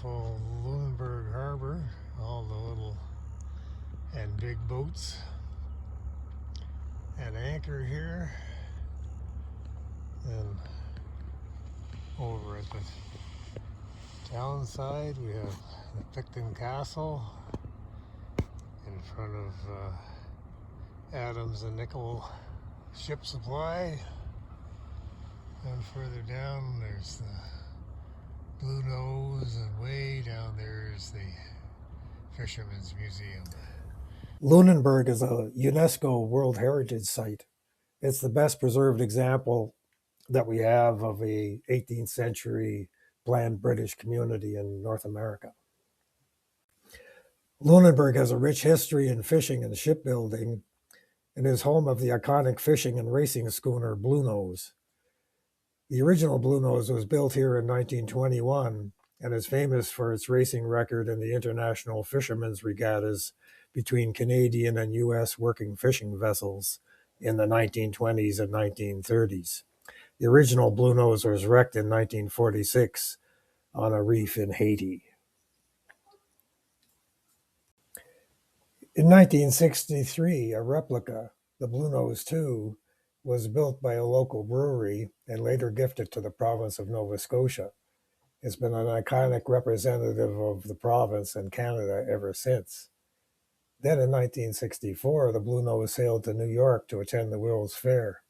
beautiful Lunenburg harbor, all the little and big boats at anchor here, and over at the town side we have the Picton Castle in front of Adams and Nickel Ship Supply, and further down there's the Bluenose, and way down there is the Fisherman's Museum. Lunenburg is a UNESCO World Heritage Site. It's the best preserved example that we have of a 18th century planned British community in North America. Lunenburg has a rich history in fishing and shipbuilding and is home of the iconic fishing and racing schooner Bluenose. The original Bluenose was built here in 1921 and is famous for its racing record in the international fishermen's regattas between Canadian and U.S. working fishing vessels in the 1920s and 1930s. The original Bluenose was wrecked in 1946 on a reef in Haiti. In 1963, a replica, the Bluenose II, was built by a local brewery and later gifted to the province of Nova Scotia. It's been an iconic representative of the province and Canada ever since. Then in 1964, the Bluenose sailed to New York to attend the World's Fair.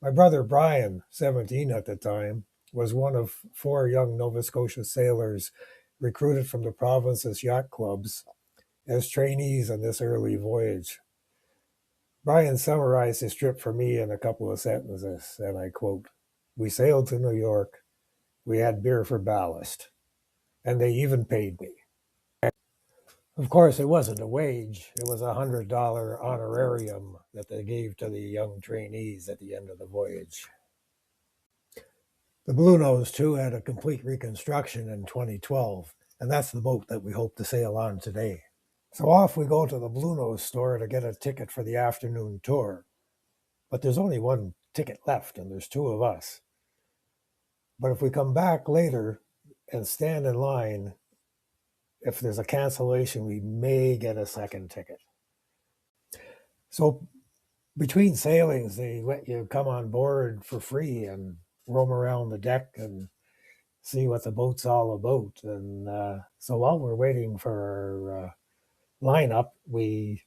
My brother Brian, 17 at the time, was one of 4 young Nova Scotia sailors recruited from the province's yacht clubs as trainees on this early voyage. Brian summarized his trip for me in a couple of sentences, and I quote, "We sailed to New York, we had beer for ballast, and they even paid me." Of course, it wasn't a wage. It was a $100 honorarium that they gave to the young trainees at the end of the voyage. The Bluenose II had a complete reconstruction in 2012, and that's the boat that we hope to sail on today. So off we go to the Bluenose store to get a ticket for the afternoon tour. But there's only one ticket left, and there's 2 of us. But if we come back later and stand in line, if there's a cancellation, we may get a second ticket. So between sailings, they let you come on board for free and roam around the deck and see what the boat's all about. And so while we're waiting for our lineup, we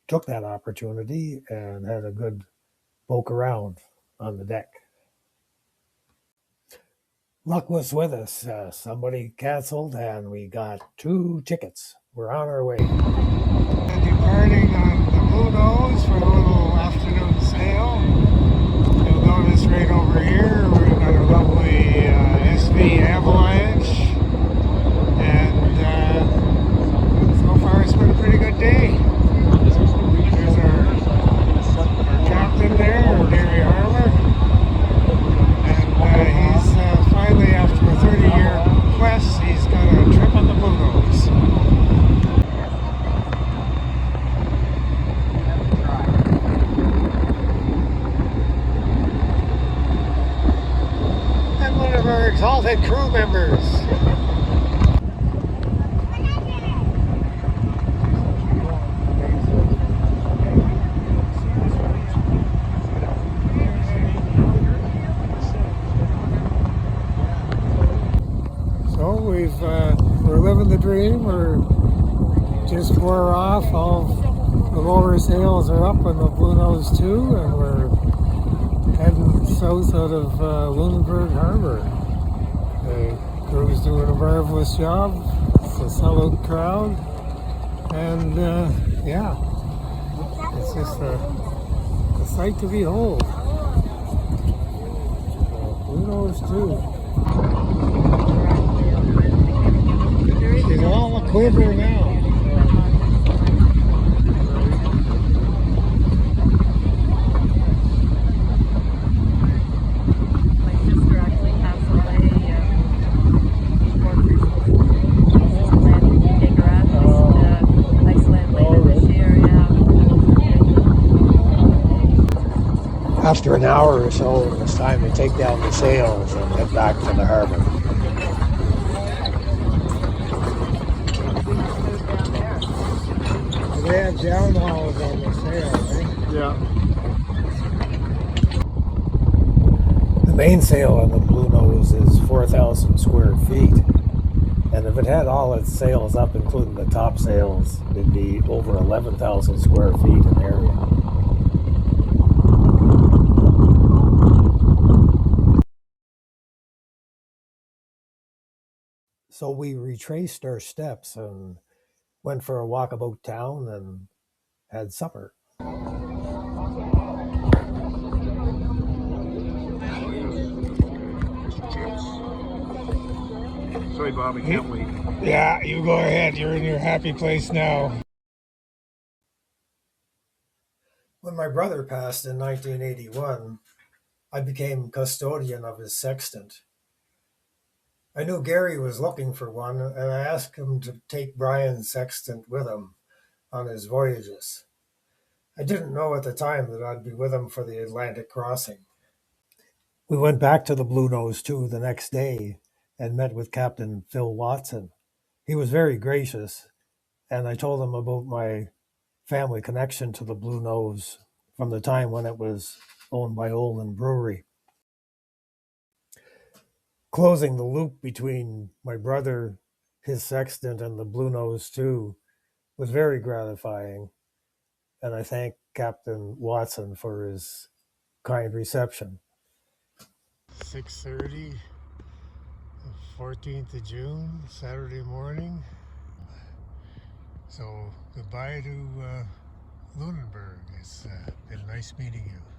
took that opportunity and had a good poke around on the deck. Luck was with us. Somebody canceled and we got 2 tickets. We're on our way. And departing on the Bluenose for a little afternoon sail. You'll notice right over here we've got a lovely SV Avalanche, and so far it's been a pretty good day. There's our captain there, Gary Harler, and he's finally, after a 30-year quest, he's got a trip on the Bluenose. And one of our exalted crew members. We're living the dream. We're just 4 off. All the lower sails are up on the Bluenose II, and we're heading south out of Lunenburg Harbor. The crew's doing a marvelous job. It's a sellout crowd, and yeah, it's just a sight to behold. Bluenose II. She's all a quiver now. After an hour or so, it's time to take down the sails and head back to the harbor. got downhauls on the sail, eh? Yeah. The mainsail on the Bluenose is 4,000 square feet. And if it had all its sails up, including the top sails, it'd be over 11,000 square feet in area. So we retraced our steps and went for a walk about town and had supper. Sorry, Bob, I can't wait. Yeah, you go ahead. You're in your happy place now. When my brother passed in 1981, I became custodian of his sextant. I knew Gary was looking for one, and I asked him to take Brian's sextant with him on his voyages. I didn't know at the time that I'd be with him for the Atlantic crossing. We went back to the Bluenose II the next day and met with Captain Phil Watson. He was very gracious, and I told him about my family connection to the Bluenose from the time when it was owned by Olin Brewery. Closing the loop between my brother, his sextant, and the Bluenose II was very gratifying, and I thank Captain Watson for his kind reception. 6:30, 14th of June, Saturday morning. So goodbye to Lunenburg. It's been nice meeting you.